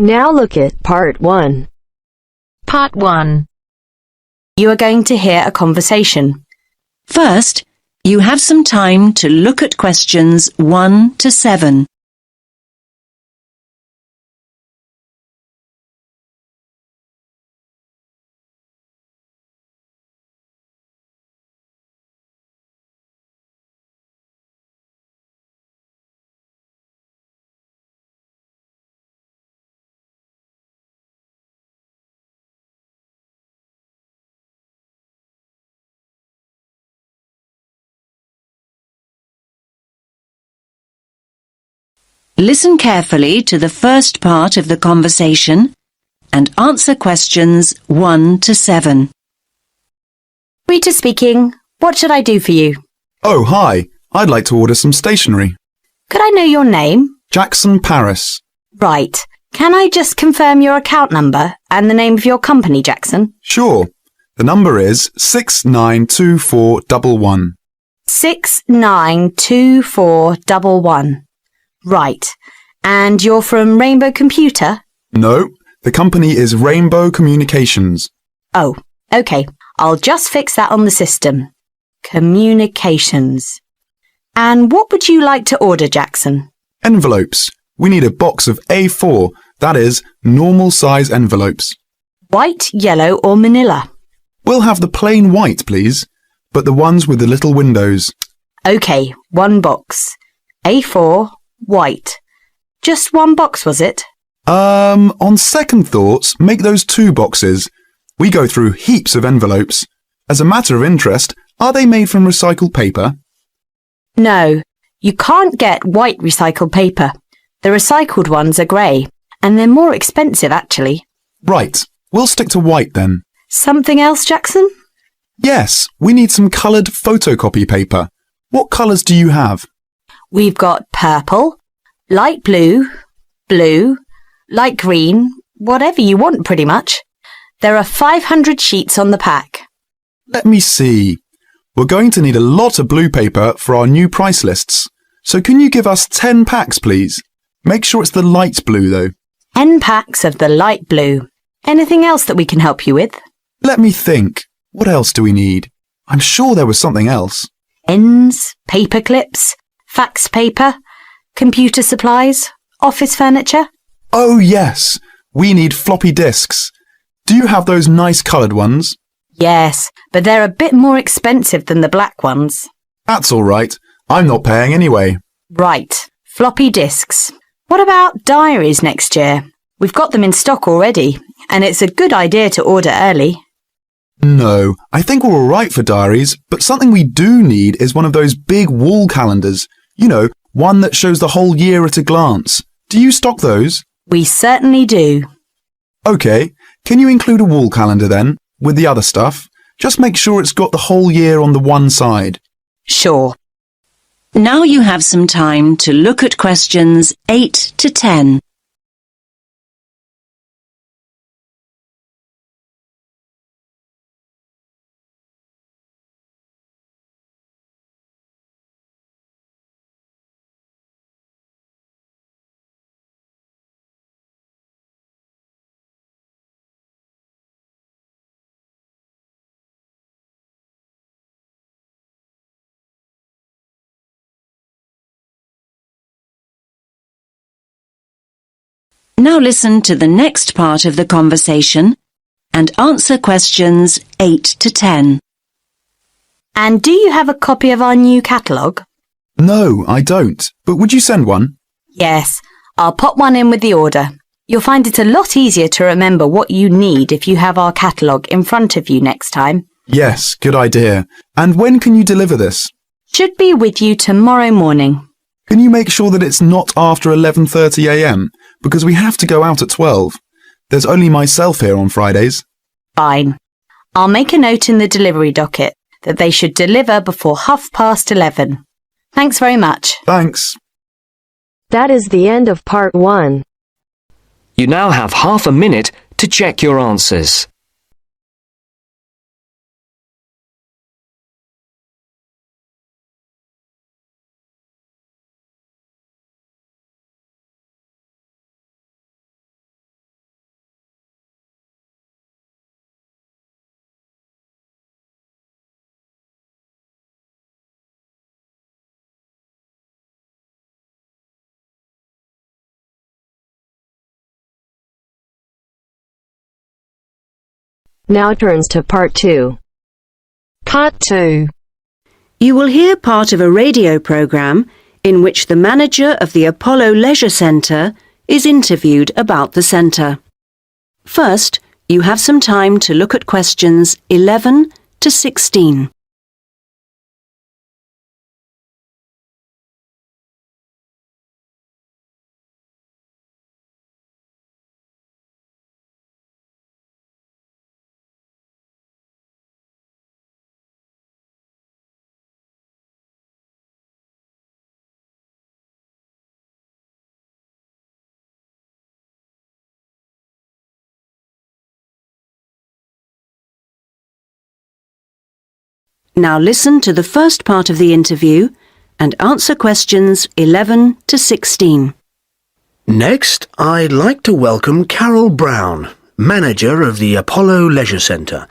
Now look at Part 1. Part 1. You are going to hear a conversation. First, you have some time to look at questions 1 to 7. Listen carefully to the first part of the conversation and answer questions 1 to 7. Rita speaking. What should I do for you? Oh, hi. I'd like to order some stationery. Could I know your name? Jackson Paris. Right. Can I just confirm your account number and the name of your company, Jackson? Sure. The number is 692411. 692411. Right. And you're from Rainbow Computer? No, the company is Rainbow Communications. Oh, OK. I'll just fix that on the system. Communications. And what would you like to order, Jackson? Envelopes. We need a box of A4, that is, normal size envelopes. White, yellow or manila? We'll have the plain white, please, but the ones with the little windows. OK, one box. A4, white. Just one box, was it? On second thoughts, make those 2 boxes. We go through heaps of envelopes. As a matter of interest, are they made from recycled paper? No, you can't get white recycled paper. The recycled ones are grey, and they're more expensive, actually. Right, we'll stick to white then. Something else, Jackson? Yes, we need some coloured photocopy paper. What colours do you have? We've got purple, light blue, blue, light green, whatever you want pretty much. There are 500 sheets on the pack. Let me see. We're going to need a lot of blue paper for our new price lists. So can you give us 10 packs, please? Make sure it's the light blue, though. 10 packs of the light blue. Anything else that we can help you with? Let me think. What else do we need? I'm sure there was something else. Pens, paper clips, fax paper, computer supplies, office furniture. Oh, yes. We need floppy disks. Do you have those nice coloured ones? Yes, but they're a bit more expensive than the black ones. That's all right. I'm not paying anyway. Right, floppy disks. What about diaries next year? We've got them in stock already, and it's a good idea to order early. No, I think we're all right for diaries, but something we do need is one of those big wall calendars. You know, one that shows the whole year at a glance. Do you stock those? We certainly do. OK, can you include a wall calendar then, with the other stuff? Just make sure it's got the whole year on the one side. Sure. Now you have some time to look at questions 8 to 10. Now listen to the next part of the conversation and answer questions 8 to 10. And do you have a copy of our new catalogue? No, I don't. But would you send one? Yes, I'll pop one in with the order. You'll find it a lot easier to remember what you need if you have our catalogue in front of you next time. Yes, good idea. And when can you deliver this? Should be with you tomorrow morning. Can you make sure that it's not after 11:30 a.m? Because we have to go out at 12. There's only myself here on Fridays. Fine. I'll make a note in the delivery docket that they should deliver before 11:30. Thanks very much. Thanks. That is the end of Part 1. You now have half a minute to check your answers. Now turns to Part 2. Part 2. You will hear part of a radio program in which the manager of the Apollo Leisure Centre is interviewed about the centre. First, you have some time to look at questions 11 to 16. Now listen to the first part of the interview and answer questions 11 to 16. Next, I'd like to welcome Carol Brown, manager of the Apollo Leisure Centre.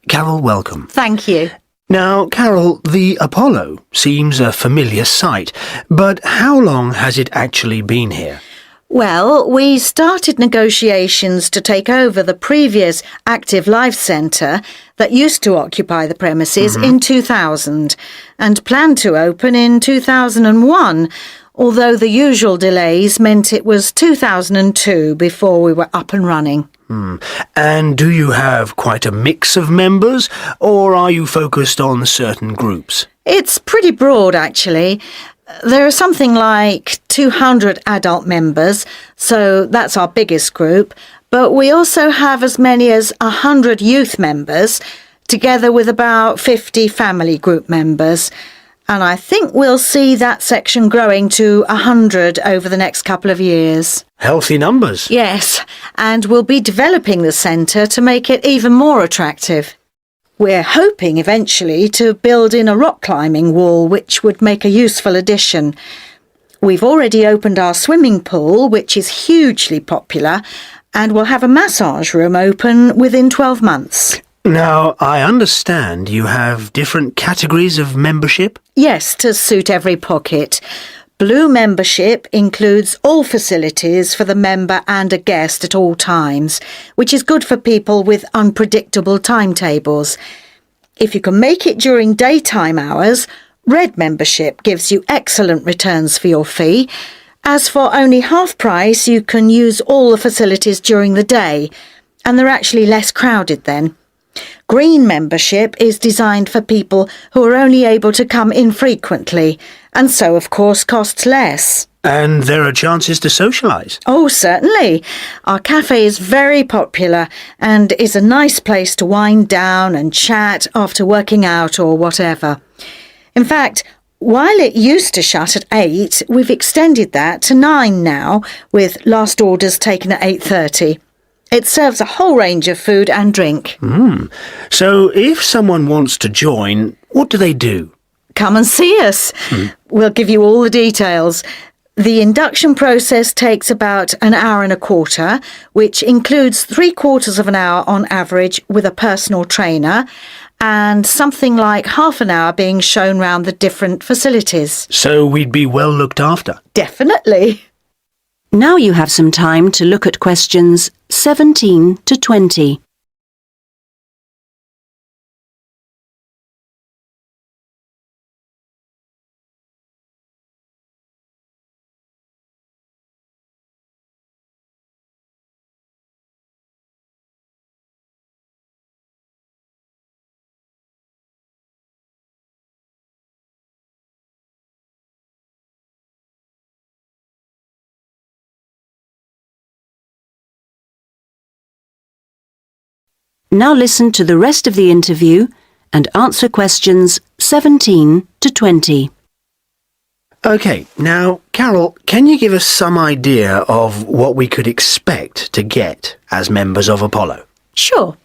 Carol, welcome. Thank you. Now, Carol, the Apollo seems a familiar sight, but how long has it actually been here? Well, we started negotiations to take over the previous Active Life Centre that used to occupy the premises in 2000 and planned to open in 2001, although the usual delays meant it was 2002 before we were up and running. And do you have quite a mix of members, or are you focused on certain groups? It's pretty broad, actually. There are something like 200 adult members, so that's our biggest group, but we also have as many as 100 youth members, together with about 50 family group members. And I think we'll see that section growing to 100 over the next couple of years. Healthy numbers. Yes, and we'll be developing the centre to make it even more attractive. We're hoping eventually to build in a rock climbing wall, which would make a useful addition. We've already opened our swimming pool, which is hugely popular, and we'll have a massage room open within 12 months. Now, I understand you have different categories of membership? Yes, to suit every pocket. Blue membership includes all facilities for the member and a guest at all times, which is good for people with unpredictable timetables. If you can make it during daytime hours, red membership gives you excellent returns for your fee. As for only half price, you can use all the facilities during the day, and they're actually less crowded then. Green membership is designed for people who are only able to come infrequently, and so, of course, costs less. And there are chances to socialise? Oh, certainly. Our cafe is very popular and is a nice place to wind down and chat after working out or whatever. In fact, while it used to shut at 8, we've extended that to 9 now, with last orders taken at 8:30. It serves a whole range of food and drink. So if someone wants to join, what do they do? Come and see us. We'll give you all the details. The induction process takes about an hour and a quarter, which includes 3/4 of an hour on average with a personal trainer, and something like half an hour being shown round the different facilities. So we'd be well looked after? Definitely. Now you have some time to look at questions 17 to 20. Now listen to the rest of the interview and answer questions 17 to 20. OK, now, Carol, can you give us some idea of what we could expect to get as members of Apollo? Sure.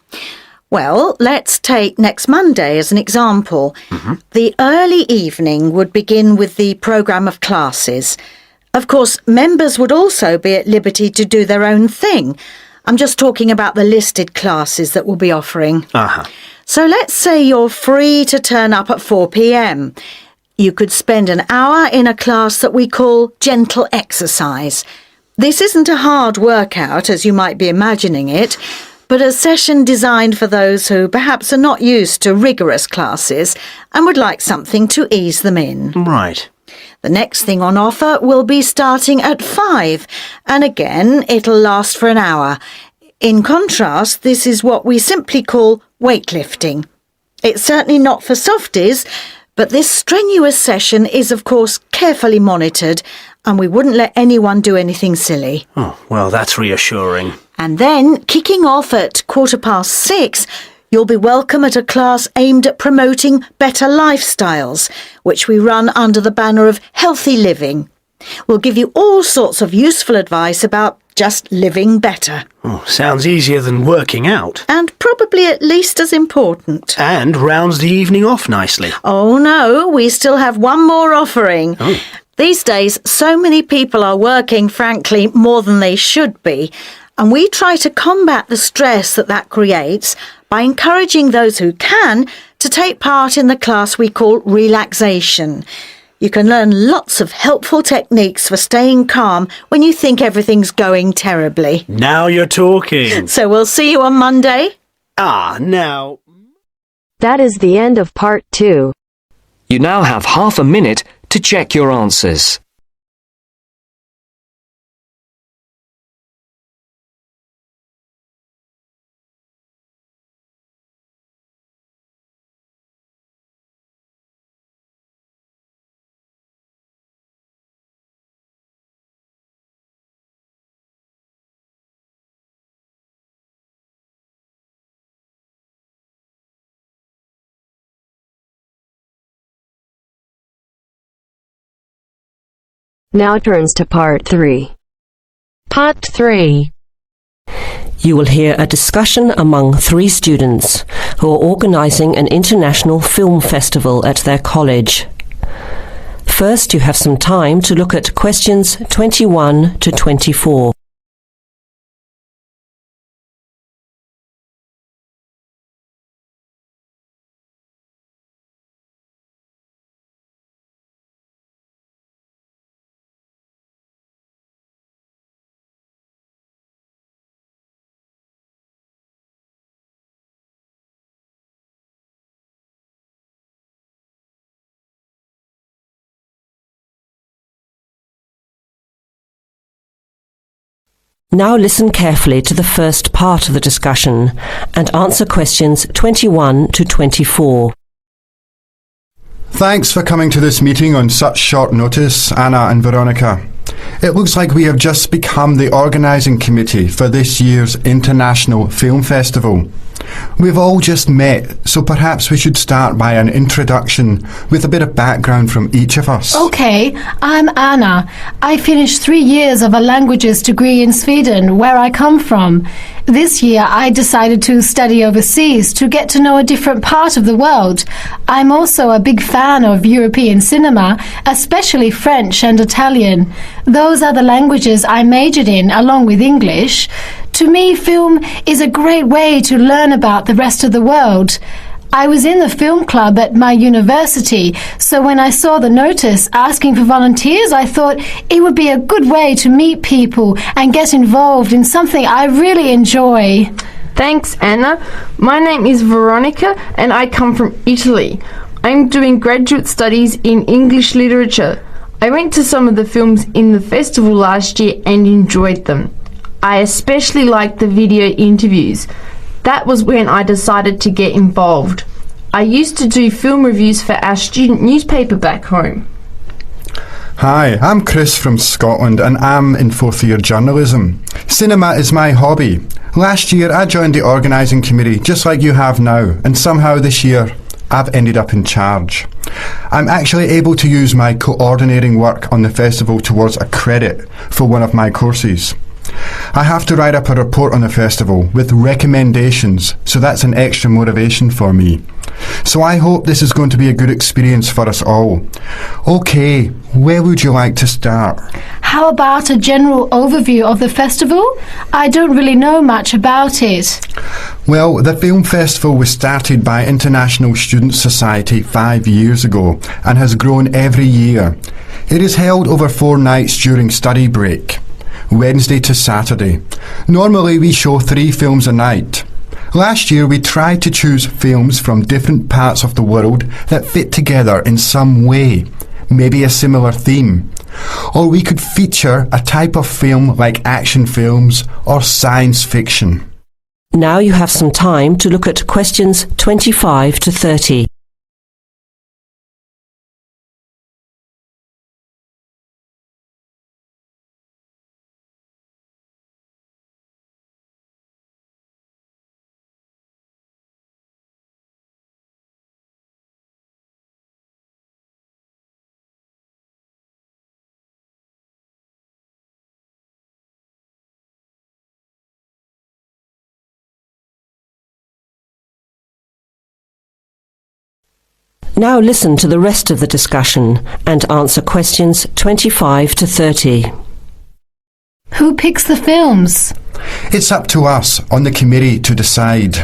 Well, let's take next Monday as an example. The early evening would begin with the programme of classes. Of course, members would also be at liberty to do their own thing. I'm just talking about the listed classes that we'll be offering. So let's say you're free to turn up at 4 p.m. You could spend an hour in a class that we call gentle exercise. This isn't a hard workout, as you might be imagining it, but a session designed for those who perhaps are not used to rigorous classes and would like something to ease them in. Right. The next thing on offer will be starting at 5, and again it'll last for an hour. In contrast, this is what we simply call weightlifting. It's certainly not for softies, but this strenuous session is of course carefully monitored, and we wouldn't let anyone do anything silly. Oh, well, that's reassuring. And then, kicking off at 6:15, you'll be welcome at a class aimed at promoting better lifestyles, which we run under the banner of healthy living. We'll give you all sorts of useful advice about just living better. Oh, sounds easier than working out. And probably at least as important. And rounds the evening off nicely. Oh no, we still have one more offering. Oh. These days, so many people are working, frankly, more than they should be. And we try to combat the stress that creates by encouraging those who can to take part in the class we call relaxation. You can learn lots of helpful techniques for staying calm when you think everything's going terribly. Now you're talking. So we'll see you on Monday. Now. That is the end of part 2. You now have half a minute to check your answers. Now turns to part 3. Part 3. You will hear a discussion among 3 students who are organising an international film festival at their college. First, you have some time to look at questions 21 to 24. Now listen carefully to the first part of the discussion and answer questions 21 to 24. Thanks for coming to this meeting on such short notice, Anna and Veronica. It looks like we have just become the organising committee for this year's International Film Festival. We've all just met, so perhaps we should start by an introduction with a bit of background from each of us. Okay, I'm Anna. I finished 3 years of a languages degree in Sweden, where I come from. This year I decided to study overseas to get to know a different part of the world. I'm also a big fan of European cinema, especially French and Italian. Those are the languages I majored in along with English. To me, film is a great way to learn about the rest of the world. I was in the film club at my university, so when I saw the notice asking for volunteers, I thought it would be a good way to meet people and get involved in something I really enjoy. Thanks, Anna. My name is Veronica and I come from Italy. I'm doing graduate studies in English literature. I went to some of the films in the festival last year and enjoyed them. I especially liked the video interviews. That was when I decided to get involved. I used to do film reviews for our student newspaper back home. Hi, I'm Chris from Scotland and I'm in 4th year journalism. Cinema is my hobby. Last year I joined the organising committee just like you have now, and somehow this year I've ended up in charge. I'm actually able to use my coordinating work on the festival towards a credit for one of my courses. I have to write up a report on the festival with recommendations, so that's an extra motivation for me. So I hope this is going to be a good experience for us all. Okay, where would you like to start? How about a general overview of the festival? I don't really know much about it. Well, the film festival was started by International Student Society 5 years ago and has grown every year. It is held over 4 nights during study break. Wednesday to Saturday. Normally we show 3 films a night. Last year we tried to choose films from different parts of the world that fit together in some way, maybe a similar theme. Or we could feature a type of film like action films or science fiction. Now you have some time to look at questions 25 to 30. Now listen to the rest of the discussion and answer questions 25 to 30. Who picks the films? It's up to us on the committee to decide.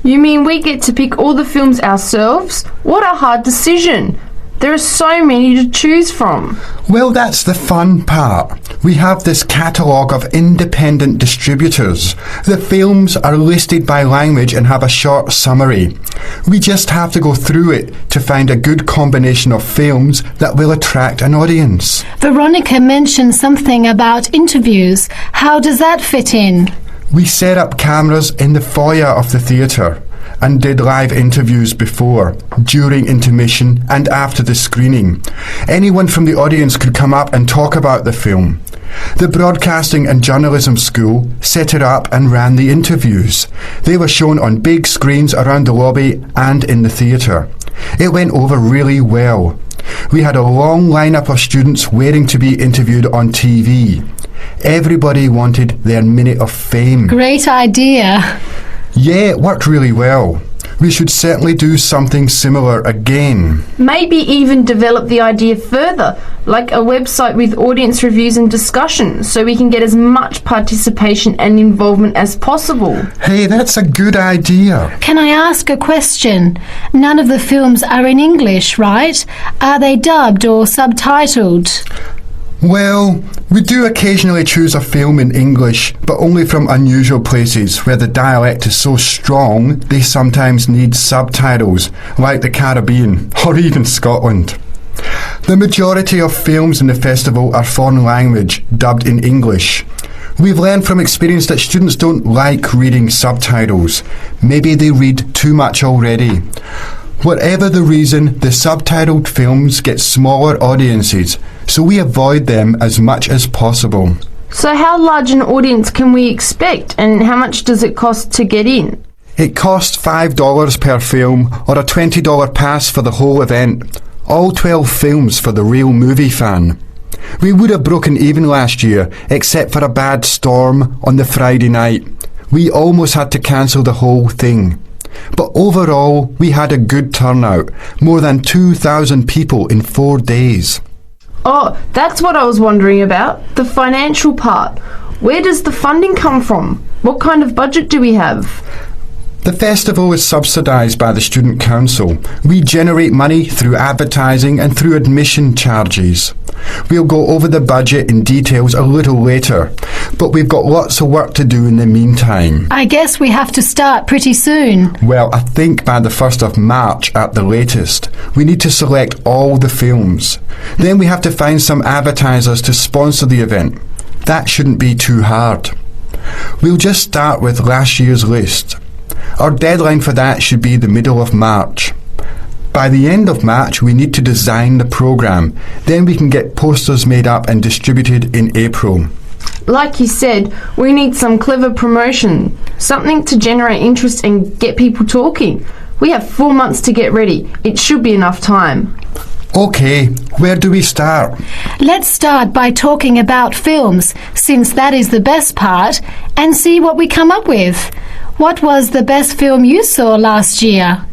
You mean we get to pick all the films ourselves? What a hard decision! There are so many to choose from. Well, that's the fun part. We have this catalogue of independent distributors. The films are listed by language and have a short summary. We just have to go through it to find a good combination of films that will attract an audience. Veronica mentioned something about interviews. How does that fit in? We set up cameras in the foyer of the theatre and did live interviews before, during intermission and after the screening. Anyone from the audience could come up and talk about the film. The Broadcasting and Journalism School set it up and ran the interviews. They were shown on big screens around the lobby and in the theatre. It went over really well. We had a long lineup of students waiting to be interviewed on TV. Everybody wanted their minute of fame. Great idea. Yeah, it worked really well. We should certainly do something similar again. Maybe even develop the idea further, like a website with audience reviews and discussion, so we can get as much participation and involvement as possible. Hey, that's a good idea. Can I ask a question? None of the films are in English, right? Are they dubbed or subtitled? Well, we do occasionally choose a film in English, but only from unusual places where the dialect is so strong they sometimes need subtitles, like the Caribbean or even Scotland. The majority of films in the festival are foreign language, dubbed in English. We've learned from experience that students don't like reading subtitles. Maybe they read too much already. Whatever the reason, the subtitled films get smaller audiences, so we avoid them as much as possible. So how large an audience can we expect, and how much does it cost to get in? It costs $5 per film, or a $20 pass for the whole event. All 12 films for the real movie fan. We would have broken even last year, except for a bad storm on the Friday night. We almost had to cancel the whole thing. But overall, we had a good turnout, more than 2,000 people in 4 days. Oh, that's what I was wondering about, the financial part. Where does the funding come from? What kind of budget do we have? The festival is subsidised by the Student Council. We generate money through advertising and through admission charges. We'll go over the budget in details a little later, but we've got lots of work to do in the meantime. I guess we have to start pretty soon. Well, I think by the 1st of March at the latest. We need to select all the films. Then we have to find some advertisers to sponsor the event. That shouldn't be too hard. We'll just start with last year's list. Our deadline for that should be the middle of March. By the end of March, we need to design the programme. Then we can get posters made up and distributed in April. Like you said, we need some clever promotion, something to generate interest and get people talking. We have 4 months to get ready. It should be enough time. OK, where do we start? Let's start by talking about films, since that is the best part, and see what we come up with. What was the best film you saw last year?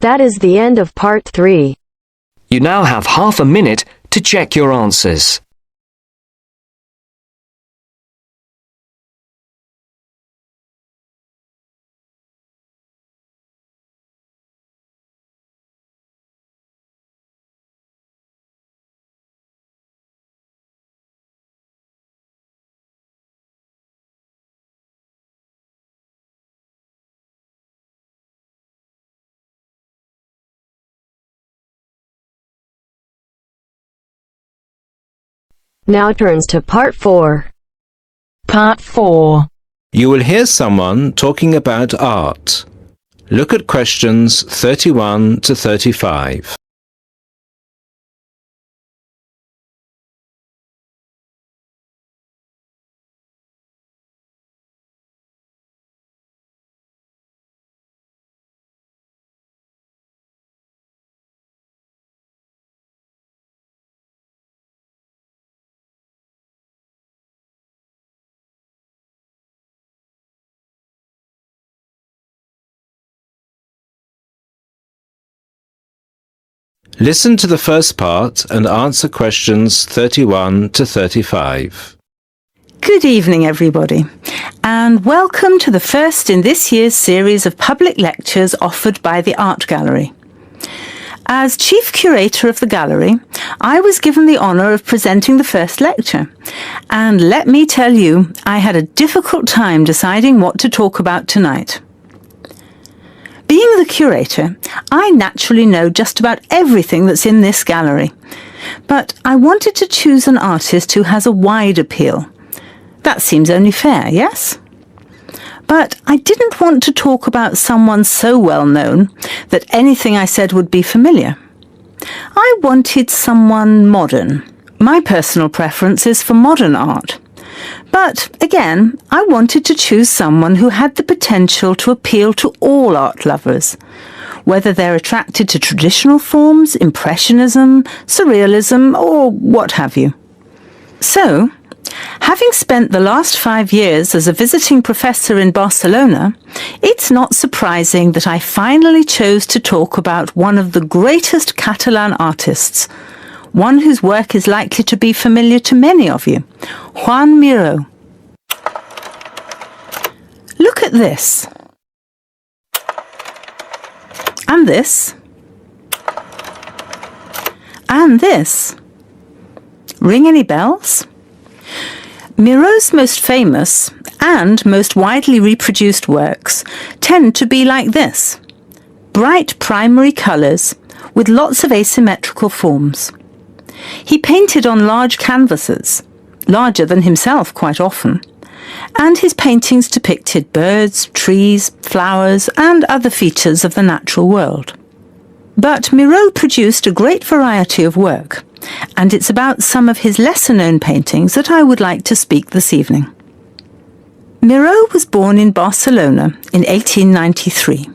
That is the end of part 3. You now have half a minute to check your answers. Now turns to Part 4. Part 4. You will hear someone talking about art. Look at questions 31 to 35. Listen to the first part and answer questions 31 to 35. Good evening, everybody, and welcome to the first in this year's series of public lectures offered by the Art Gallery. As Chief Curator of the Gallery, I was given the honour of presenting the first lecture, and let me tell you, I had a difficult time deciding what to talk about tonight. Being the curator, I naturally know just about everything that's in this gallery, but I wanted to choose an artist who has a wide appeal. That seems only fair, yes? But I didn't want to talk about someone so well known that anything I said would be familiar. I wanted someone modern. My personal preference is for modern art. But again, I wanted to choose someone who had the potential to appeal to all art lovers, whether they're attracted to traditional forms, impressionism, surrealism, or what have you. So, having spent the last 5 years as a visiting professor in Barcelona, it's not surprising that I finally chose to talk about one of the greatest Catalan artists, one whose work is likely to be familiar to many of you, Joan Miró. Look at this. And this. And this. Ring any bells? Miró's most famous and most widely reproduced works tend to be like this. Bright primary colours with lots of asymmetrical forms. He painted on large canvases, larger than himself quite often, and his paintings depicted birds, trees, flowers, and other features of the natural world. But Miró produced a great variety of work, and it's about some of his lesser-known paintings that I would like to speak this evening. Miró was born in Barcelona in 1893,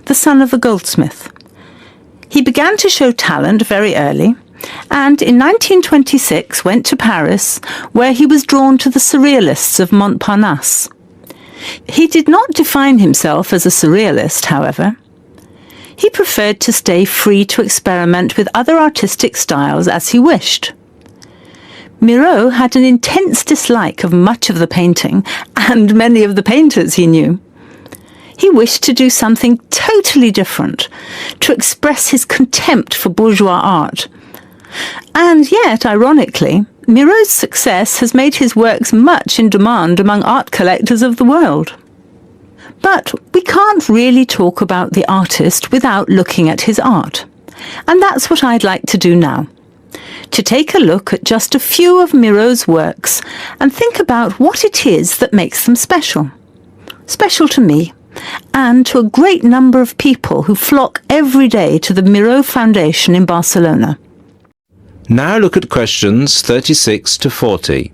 the son of a goldsmith. He began to show talent very early, and in 1926 went to Paris, where he was drawn to the surrealists of Montparnasse. He did not define himself as a surrealist, however. He preferred to stay free to experiment with other artistic styles as he wished. Miró had an intense dislike of much of the painting and many of the painters he knew. He wished to do something totally different, to express his contempt for bourgeois art. And yet, ironically, Miró's success has made his works much in demand among art collectors of the world. But we can't really talk about the artist without looking at his art. And that's what I'd like to do now. To take a look at just a few of Miró's works and think about what it is that makes them special. Special to me, and to a great number of people who flock every day to the Miró Foundation in Barcelona. Now look at questions 36 to 40.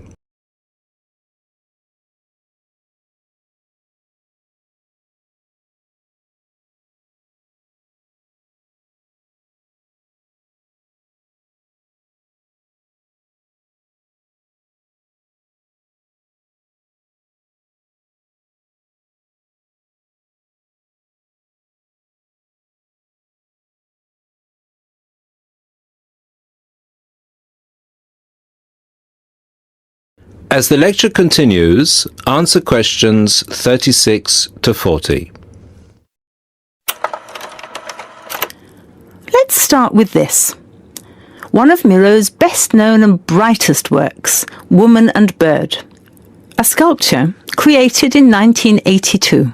As the lecture continues, answer questions 36 to 40. Let's start with this. One of Miró's best-known and brightest works, Woman and Bird. A sculpture created in 1982.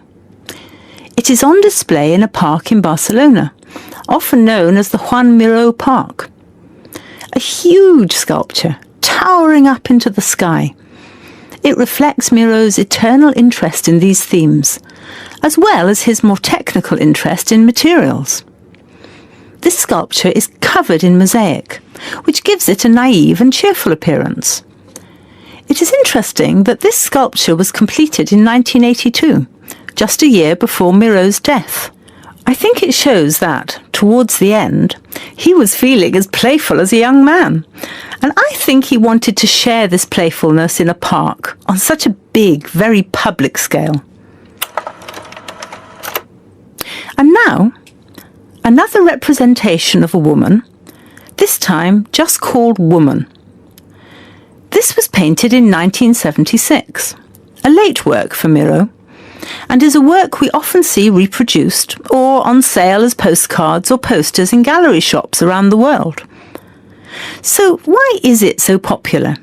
It is on display in a park in Barcelona, often known as the Joan Miró Park. A huge sculpture, towering up into the sky. It reflects Miro's eternal interest in these themes, as well as his more technical interest in materials. This sculpture is covered in mosaic, which gives it a naive and cheerful appearance. It is interesting that this sculpture was completed in 1982, just a year before Miro's death. I think it shows that, towards the end, he was feeling as playful as a young man, and I think he wanted to share this playfulness in a park on such a big, very public scale. And now, another representation of a woman, this time just called Woman. This was painted in 1976, a late work for Miro, and is a work we often see reproduced or on sale as postcards or posters in gallery shops around the world. So why is it so popular?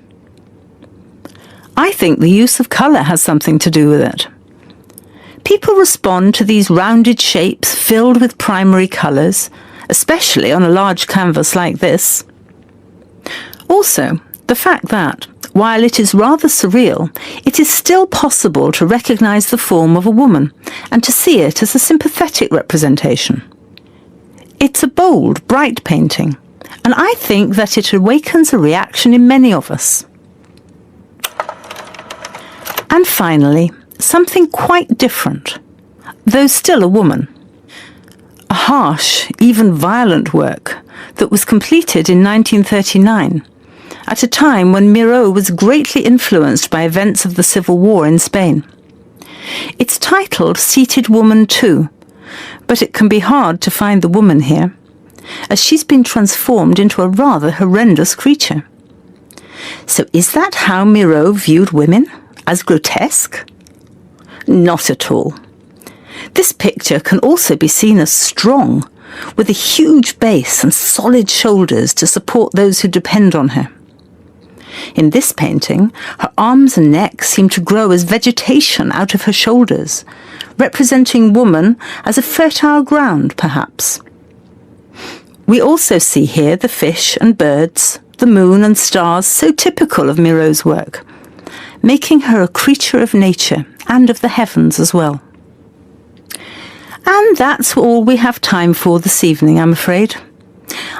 I think the use of colour has something to do with it. People respond to these rounded shapes filled with primary colours, especially on a large canvas like this. Also, the fact that, while it is rather surreal, it is still possible to recognise the form of a woman and to see it as a sympathetic representation. It's a bold, bright painting, and I think that it awakens a reaction in many of us. And finally, something quite different, though still a woman. A harsh, even violent work that was completed in 1939, at a time when Miro was greatly influenced by events of the Civil War in Spain. It's titled Seated Woman 2, but it can be hard to find the woman here, as she's been transformed into a rather horrendous creature. So is that how Miro viewed women? As grotesque? Not at all. This picture can also be seen as strong, with a huge base and solid shoulders to support those who depend on her. In this painting, her arms and neck seem to grow as vegetation out of her shoulders, representing woman as a fertile ground, perhaps. We also see here the fish and birds, the moon and stars, so typical of Miro's work, making her a creature of nature and of the heavens as well. And that's all we have time for this evening, I'm afraid.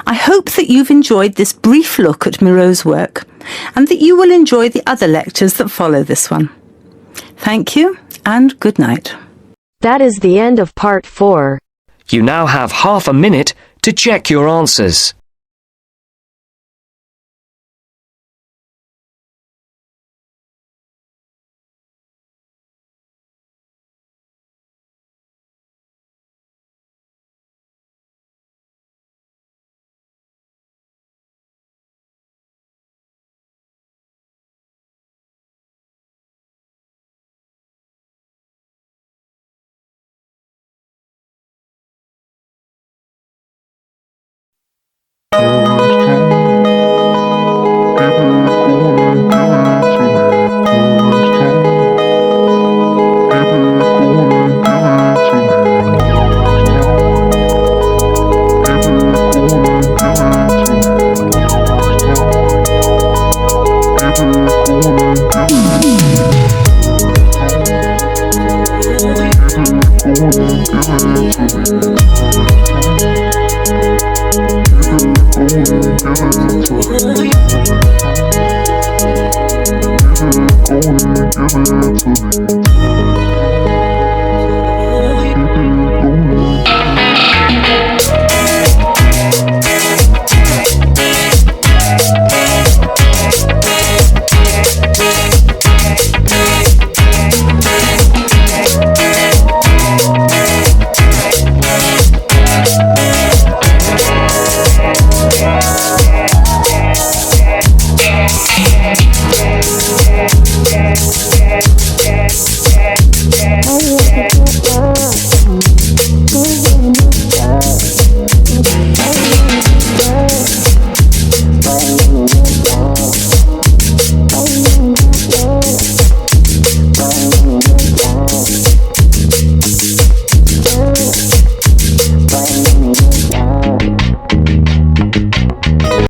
I hope that you've enjoyed this brief look at Miro's work and that you will enjoy the other lectures that follow this one. Thank you and good night. That is the end of part 4. You now have half a minute to check your answers. Give it to me.